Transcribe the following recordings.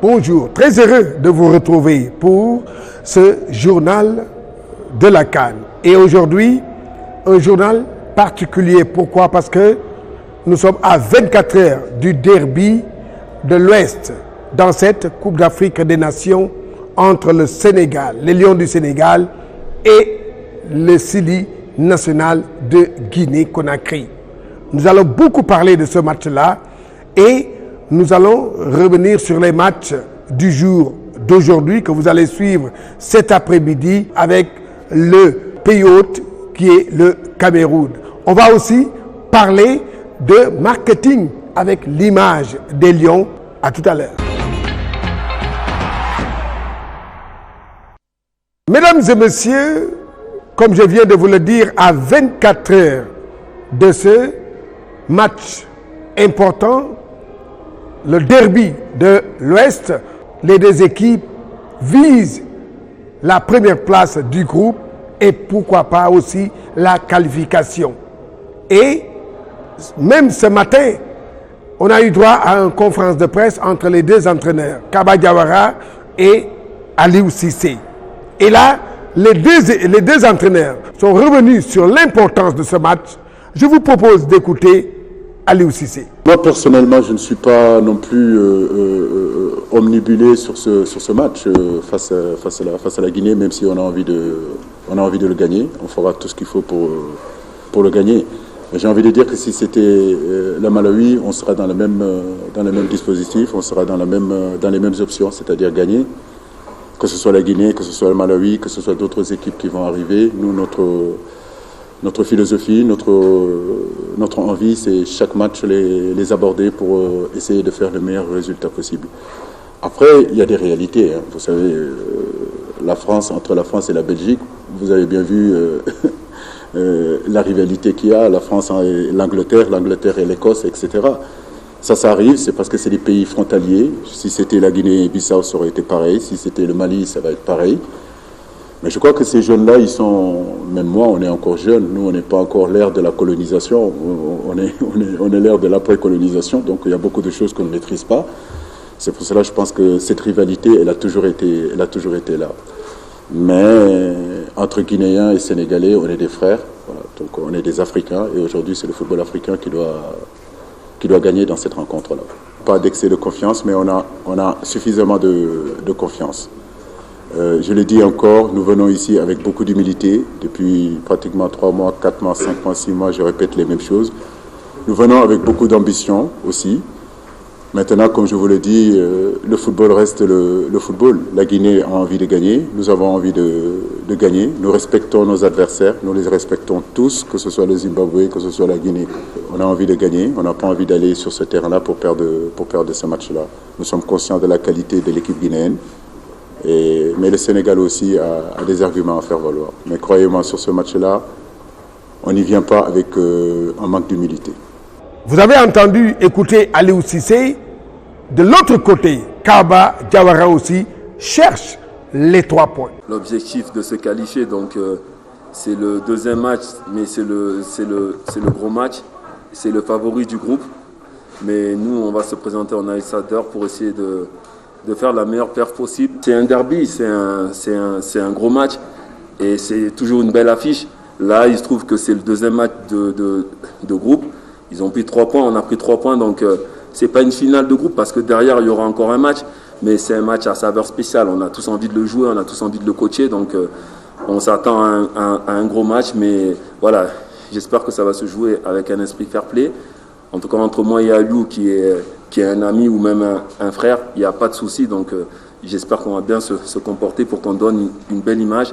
bonjour, très heureux de vous retrouver pour ce journal de la CAN. Et aujourd'hui, un journal particulier. Pourquoi? Parce que nous sommes à 24 heures du derby de l'Ouest dans cette Coupe d'Afrique des Nations entre le Sénégal, les Lions du Sénégal et le Sili national de Guinée-Conakry. Nous allons beaucoup parler de ce match-là et nous allons revenir sur les matchs du jour d'aujourd'hui que vous allez suivre cet après-midi avec le pays hôte qui est le Cameroun. On va aussi parler de marketing avec l'image des Lions. À tout à l'heure. Mesdames et messieurs, comme je viens de vous le dire, à 24 heures de ce match important, le derby de l'Ouest, les deux équipes visent la première place du groupe et pourquoi pas aussi la qualification. Et même ce matin, on a eu droit à une conférence de presse entre les deux entraîneurs, Kaba Diawara et Aliou Cissé. Et là, les deux entraîneurs sont revenus sur l'importance de ce match. Je vous propose d'écouter Aliou Cissé. Moi, personnellement, je ne suis pas non plus omnibulé sur ce match face à la Guinée, même si on a envie de le gagner. On fera tout ce qu'il faut pour le gagner. Mais j'ai envie de dire que si c'était la Malawi, on sera dans le même dispositif, on sera dans les mêmes options, c'est-à-dire gagner. Que ce soit la Guinée, que ce soit le Malawi, que ce soit d'autres équipes qui vont arriver. Nous, notre philosophie, notre envie, c'est chaque match les aborder pour essayer de faire le meilleur résultat possible. Après, il y a des réalités. Hein. Vous savez, entre la France et la Belgique, vous avez bien vu la rivalité qu'il y a, la France et l'Angleterre et l'Écosse, etc. Ça arrive, c'est parce que c'est des pays frontaliers. Si c'était la Guinée-Bissau, ça aurait été pareil. Si c'était le Mali, ça va être pareil. Mais je crois que ces jeunes-là, même moi, on est encore jeunes. Nous, on n'est pas encore l'ère de la colonisation. On est l'ère de l'après-colonisation. Donc, il y a beaucoup de choses qu'on ne maîtrise pas. C'est pour cela que je pense que cette rivalité, elle a toujours été là. Mais entre Guinéens et Sénégalais, on est des frères. Voilà. Donc, on est des Africains. Et aujourd'hui, c'est le football africain qui doit gagner dans cette rencontre-là. Pas d'excès de confiance, mais on a suffisamment de confiance. Je le dis encore, nous venons ici avec beaucoup d'humilité. Depuis pratiquement 3 mois, 4 mois, 5 mois, 6 mois, je répète les mêmes choses. Nous venons avec beaucoup d'ambition aussi. Maintenant, comme je vous l'ai dit, le football reste le football. La Guinée a envie de gagner, nous avons envie de gagner. Nous respectons nos adversaires, nous les respectons tous, que ce soit le Zimbabwe, que ce soit la Guinée. On a envie de gagner, on n'a pas envie d'aller sur ce terrain-là pour perdre ce match-là. Nous sommes conscients de la qualité de l'équipe guinéenne, mais le Sénégal aussi a des arguments à faire valoir. Mais croyez-moi, sur ce match-là, on n'y vient pas avec un manque d'humilité. Vous avez entendu écouter Aliou Cissé. De l'autre côté, Kaba Diawara aussi cherche les 3 points. L'objectif de se qualifier, donc c'est le deuxième match, mais c'est le gros match. C'est le favori du groupe. Mais nous, on va se présenter en outsider pour essayer de faire la meilleure perf possible. C'est un derby, c'est un gros match et c'est toujours une belle affiche. Là, il se trouve que c'est le deuxième match de groupe. Ils ont pris 3 points, on a pris 3 points, donc c'est pas une finale de groupe parce que derrière il y aura encore un match, mais c'est un match à saveur spéciale. On a tous envie de le jouer, on a tous envie de le coacher, donc on s'attend à un gros match, mais voilà, j'espère que ça va se jouer avec un esprit fair play. En tout cas, entre moi et Aliou, qui est un ami ou même un frère, il n'y a pas de souci, donc j'espère qu'on va bien se comporter pour qu'on donne une belle image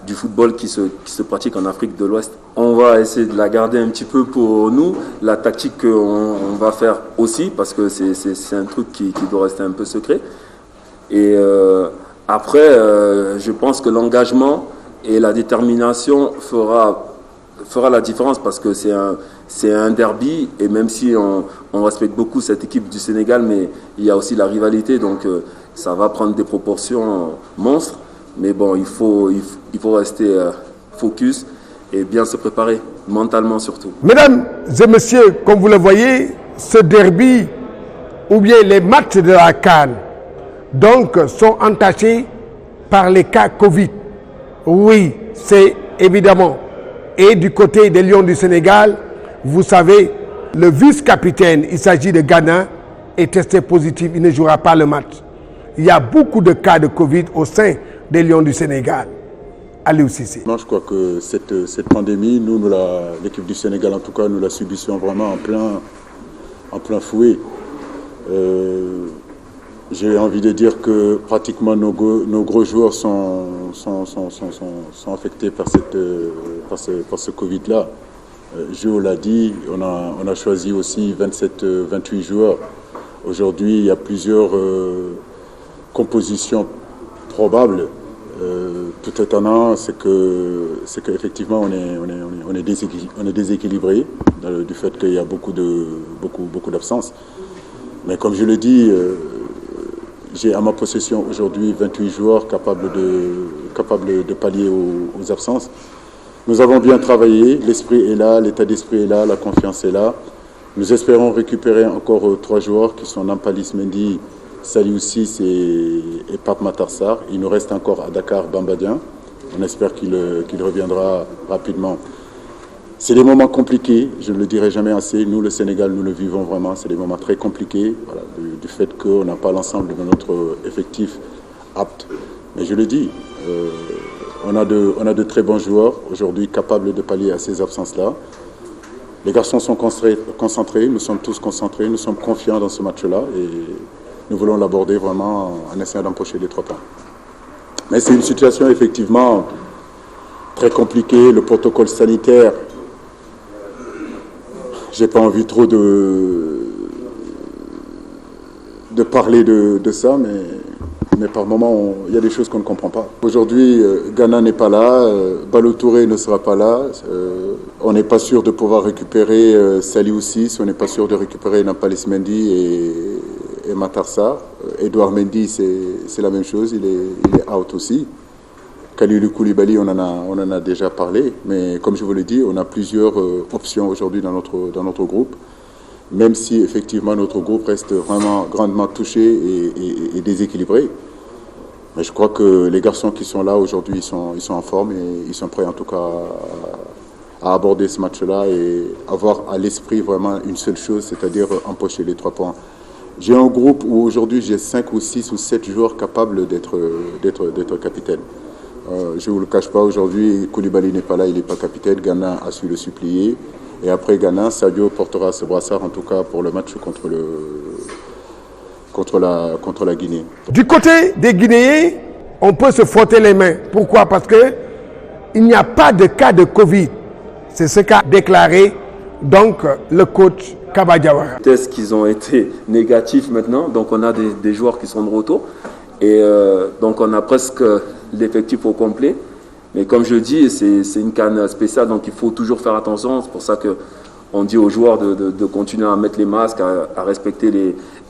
du football qui se pratique en Afrique de l'Ouest. On va essayer de la garder un petit peu pour nous, la tactique qu'on va faire aussi, parce que c'est un truc qui doit rester un peu secret. Et après, je pense que l'engagement et la détermination fera la différence, parce que c'est un derby, et même si on respecte beaucoup cette équipe du Sénégal, mais il y a aussi la rivalité, donc ça va prendre des proportions monstres. Mais bon, il faut rester focus et bien se préparer, mentalement surtout. Mesdames et messieurs, comme vous le voyez, ce derby, ou bien les matchs de la CAN donc sont entachés par les cas Covid. Oui, c'est évidemment. Et du côté des Lions du Sénégal, vous savez, le vice-capitaine, il s'agit de Ghana, est testé positif, il ne jouera pas le match. Il y a beaucoup de cas de Covid au sein des Lions du Sénégal. Aliou Cissé. Moi, je crois que cette pandémie, l'équipe du Sénégal, en tout cas, nous la subissons vraiment en plein fouet. J'ai envie de dire que pratiquement nos gros joueurs sont affectés par ce Covid-là. Jo l'a dit, on a choisi aussi 28 joueurs. Aujourd'hui, il y a plusieurs compositions probables. Tout étonnant, c'est qu'effectivement on est déséquilibré du fait qu'il y a beaucoup d'absences. Mais comme je le dis, j'ai à ma possession aujourd'hui 28 joueurs capables de pallier aux absences. Nous avons bien travaillé, l'esprit est là, l'état d'esprit est là, la confiance est là. Nous espérons récupérer encore 3 joueurs qui sont Nampalys Mendy, Saliou Ciss et Pape Matar Sarr. Il nous reste encore à Dakar Bamba Dieng. On espère qu'il reviendra rapidement. C'est des moments compliqués, je ne le dirai jamais assez. Nous, le Sénégal, nous le vivons vraiment. C'est des moments très compliqués, voilà, du fait qu'on n'a pas l'ensemble de notre effectif apte. Mais je le dis, on a de très bons joueurs aujourd'hui capables de pallier à ces absences-là. Les garçons sont concentrés, nous sommes tous concentrés, nous sommes confiants dans ce match-là et nous voulons l'aborder vraiment en essayant d'empocher les 3 points. Mais c'est une situation effectivement très compliquée, le protocole sanitaire. J'ai pas envie trop de parler de ça, mais par moments, il y a des choses qu'on ne comprend pas. Aujourd'hui, Ghana n'est pas là, Ballo Touré ne sera pas là, on n'est pas sûr de pouvoir récupérer Saliou Ciss, on n'est pas sûr de récupérer Nampalys Mendy et Matar Sarr. Edouard Mendy, c'est la même chose, il est out aussi. Kalidou Koulibaly, on en a déjà parlé, mais comme je vous l'ai dit, on a plusieurs options aujourd'hui dans notre groupe, même si effectivement notre groupe reste vraiment grandement touché et déséquilibré. Mais je crois que les garçons qui sont là aujourd'hui, ils sont en forme et ils sont prêts en tout cas à aborder ce match-là et avoir à l'esprit vraiment une seule chose, c'est-à-dire empocher les 3 points. J'ai un groupe où aujourd'hui j'ai 5 ou 6 ou 7 joueurs capables d'être capitaines. Je ne vous le cache pas, aujourd'hui, Koulibaly n'est pas là, il n'est pas capitaine. Ghana a su le supplier. Et après Ghana, Sadio portera ce brassard, en tout cas pour le match contre la Guinée. Du côté des Guinéens, on peut se frotter les mains. Pourquoi? Parce qu'il n'y a pas de cas de Covid. C'est ce qu'a déclaré donc le coach Kaba Diawara. Les tests qui ont été négatifs maintenant, donc on a des joueurs qui sont de retour. Et donc on a presque l'effectif au complet. Mais comme je dis, c'est une CAN spéciale, donc il faut toujours faire attention. C'est pour ça qu'on dit aux joueurs de continuer à mettre les masques, à respecter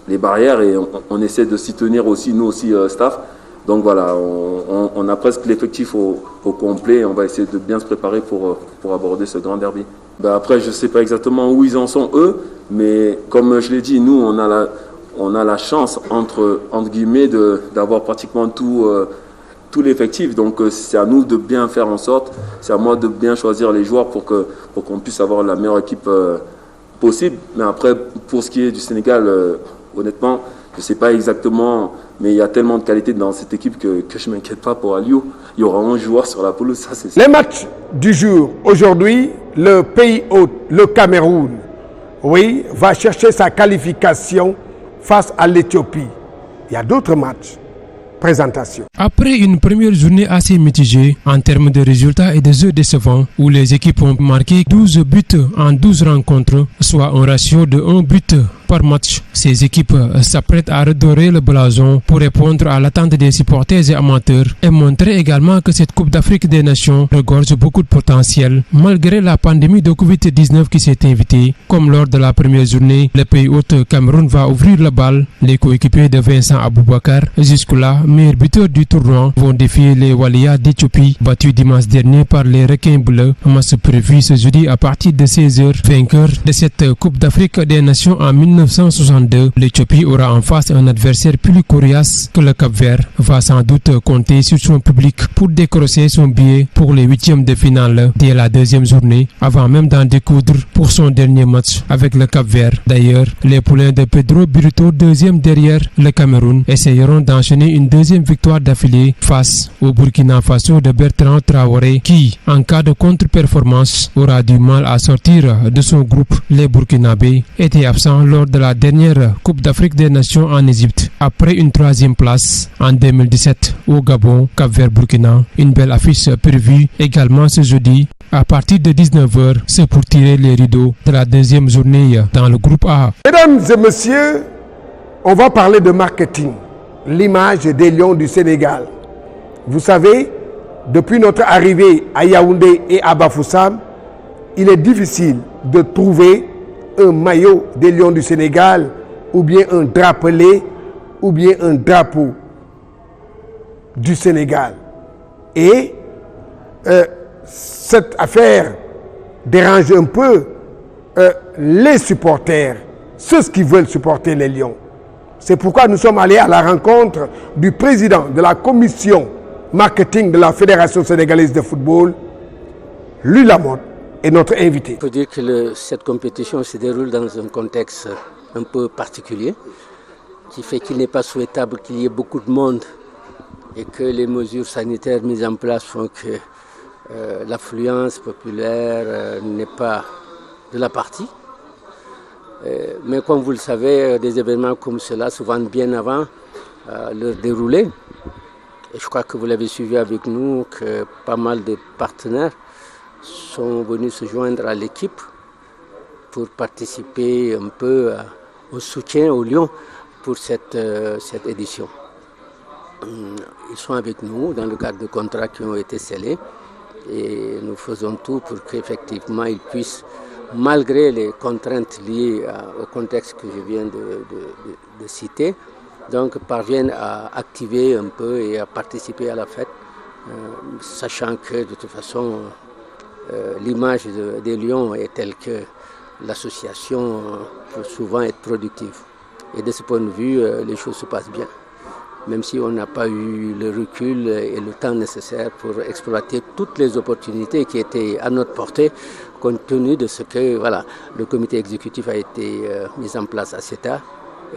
les barrières. Et on essaie de s'y tenir aussi, nous aussi, staff. Donc voilà, on a presque l'effectif au complet. On va essayer de bien se préparer pour aborder ce grand derby. Après, je ne sais pas exactement où ils en sont, eux. Mais comme je l'ai dit, nous, on a la chance, entre guillemets, d'avoir pratiquement tout l'effectif. Donc c'est à nous de bien faire en sorte, c'est à moi de bien choisir les joueurs pour qu'on puisse avoir la meilleure équipe possible. Mais après, pour ce qui est du Sénégal, honnêtement, je ne sais pas exactement, mais il y a tellement de qualité dans cette équipe que je ne m'inquiète pas pour Aliou. Il y aura 11 joueurs sur la pelouse, ça c'est sûr. Les matchs du jour, aujourd'hui, le pays hôte, le Cameroun, oui, va chercher sa qualification face à l'Éthiopie. Il y a d'autres matchs. Présentation. Après une première journée assez mitigée en termes de résultats et de jeux décevants, où les équipes ont marqué 12 buts en 12 rencontres, soit un ratio de 1 but par match, ces équipes s'apprêtent à redorer le blason pour répondre à l'attente des supporters et amateurs et montrer également que cette Coupe d'Afrique des Nations regorge beaucoup de potentiel malgré la pandémie de Covid-19 qui s'est invitée. Comme lors de la première journée, le pays hôte Cameroun va ouvrir le bal. Les coéquipiers de Vincent Aboubakar, jusque-là meilleur buteur du du tournoi vont défier les Walia d'Éthiopie, battus dimanche dernier par les Requins Bleus. Match prévu ce jeudi à partir de 16h. Vainqueur de cette Coupe d'Afrique des Nations en 1962, l'Éthiopie aura en face un adversaire plus coriace que le Cap-Vert. Va sans doute compter sur son public pour décrocher son billet pour les huitièmes de finale dès la deuxième journée, avant même d'en découdre pour son dernier match avec le Cap-Vert. D'ailleurs, les poulains de Pedro Burito, deuxième derrière le Cameroun, essayeront d'enchaîner une deuxième victoire d'affilée face au Burkina Faso de Bertrand Traoré qui, en cas de contre-performance, aura du mal à sortir de son groupe. Les Burkinabés étaient absents lors de la dernière Coupe d'Afrique des Nations en Égypte, après une troisième place en 2017 au Gabon, Cap-Vert-Burkina. Une belle affiche prévue également ce jeudi à partir de 19h, c'est pour tirer les rideaux de la deuxième journée dans le groupe A. Mesdames et messieurs, on va parler de marketing, l'image des Lions du Sénégal. Vous savez, depuis notre arrivée à Yaoundé et à Bafoussam, il est difficile de trouver un maillot des Lions du Sénégal ou bien un drapelet ou bien un drapeau du Sénégal. Et cette affaire dérange un peu les supporters, ceux qui veulent supporter les Lions. C'est pourquoi nous sommes allés à la rencontre du président de la commission marketing de la Fédération sénégalaise de football, Louis Lamotte, est notre invité. Il faut dire que cette compétition se déroule dans un contexte un peu particulier, qui fait qu'il n'est pas souhaitable qu'il y ait beaucoup de monde et que les mesures sanitaires mises en place font que l'affluence populaire n'est pas de la partie. Mais comme vous le savez, des événements comme cela se vendent bien avant leur déroulé. Et je crois que vous l'avez suivi avec nous, que pas mal de partenaires sont venus se joindre à l'équipe pour participer un peu au soutien aux Lions pour cette édition. Ils sont avec nous dans le cadre de contrats qui ont été scellés et nous faisons tout pour qu'effectivement ils puissent, malgré les contraintes liées au contexte que je viens de citer, donc parviennent à activer un peu et à participer à la fête, sachant que de toute façon l'image des Lions est telle que l'association peut souvent être productive. Et de ce point de vue, les choses se passent bien, même si on n'a pas eu le recul et le temps nécessaire pour exploiter toutes les opportunités qui étaient à notre portée, compte tenu de ce que le comité exécutif a été mis en place à CETA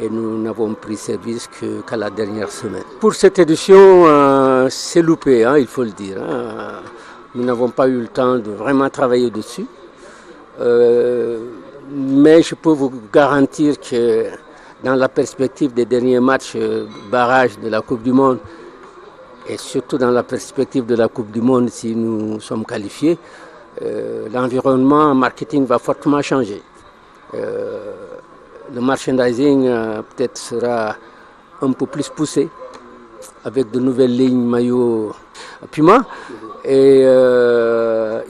et nous n'avons pris service qu'à la dernière semaine. Pour cette édition, c'est loupé, il faut le dire. Nous n'avons pas eu le temps de vraiment travailler dessus, mais je peux vous garantir que dans la perspective des derniers matchs barrage de la Coupe du Monde et surtout dans la perspective de la Coupe du Monde si nous sommes qualifiés, l'environnement marketing va fortement changer. Le merchandising peut-être sera un peu plus poussé avec de nouvelles lignes maillots Puma et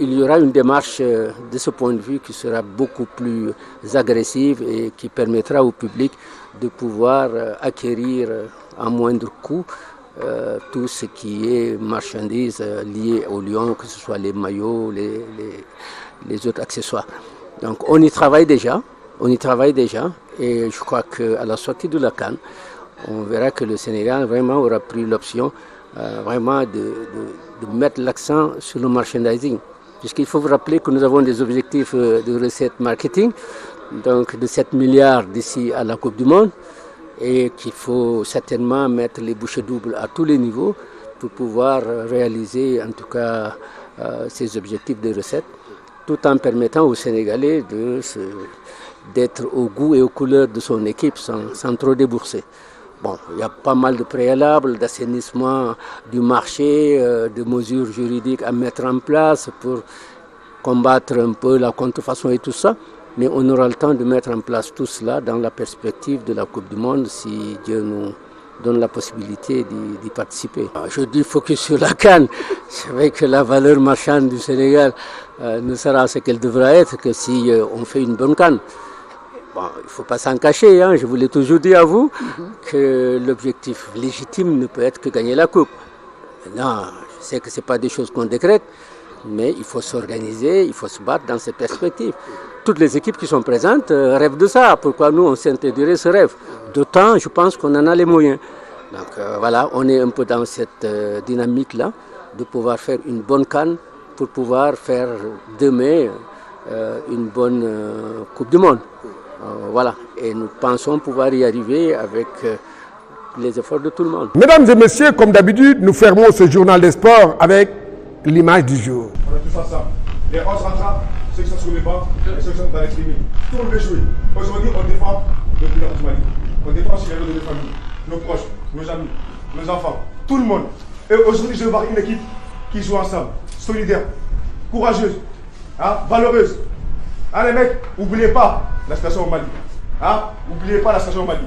il y aura une démarche de ce point de vue qui sera beaucoup plus agressive et qui permettra au public de pouvoir acquérir à moindre coût tout ce qui est marchandises liées au Lion, que ce soit les maillots, les autres accessoires. Donc on y travaille déjà et je crois qu'à la sortie de la CAN, on verra que le Sénégal vraiment aura pris l'option vraiment de mettre l'accent sur le merchandising. Puisqu'il faut vous rappeler que nous avons des objectifs de recettes marketing, donc de 7 milliards d'ici à la Coupe du Monde, et qu'il faut certainement mettre les bouchées doubles à tous les niveaux pour pouvoir réaliser en tout cas ces objectifs de recettes, tout en permettant aux Sénégalais d'être au goût et aux couleurs de son équipe sans trop débourser. Bon, il y a pas mal de préalables, d'assainissement du marché, de mesures juridiques à mettre en place pour combattre un peu la contrefaçon et tout ça. Mais on aura le temps de mettre en place tout cela dans la perspective de la Coupe du Monde si Dieu nous donne la possibilité d'y participer. Je dis focus sur la CAN. C'est vrai que la valeur marchande du Sénégal ne sera ce qu'elle devra être que si on fait une bonne CAN. Bon, il ne faut pas s'en cacher, je vous l'ai toujours dit à vous, que l'objectif légitime ne peut être que gagner la Coupe. Maintenant, je sais que ce n'est pas des choses qu'on décrète, mais il faut s'organiser, il faut se battre dans cette perspective. Toutes les équipes qui sont présentes rêvent de ça. Pourquoi nous, on s'intéresserait ce rêve? D'autant, je pense qu'on en a les moyens. Donc voilà, on est un peu dans cette dynamique-là, de pouvoir faire une bonne CAN pour pouvoir faire demain une bonne Coupe du Monde. Voilà, et nous pensons pouvoir y arriver avec les efforts de tout le monde. Mesdames et messieurs, comme d'habitude, nous fermons ce journal des sports avec l'image du jour. On a tous ensemble. Les 11 rentrants, ceux qui sont sur les bancs et ceux qui sont dans les tribunes. Tout le monde veut jouer. Aujourd'hui, on défend le pilote du Mali. On défend aussi les de nos familles, nos proches, nos amis, nos enfants, tout le monde. Et aujourd'hui, je veux voir une équipe qui joue ensemble, solidaire, courageuse, valeureuse. Les mecs, n'oubliez pas la station au Mali. N'oubliez pas la station au Mali.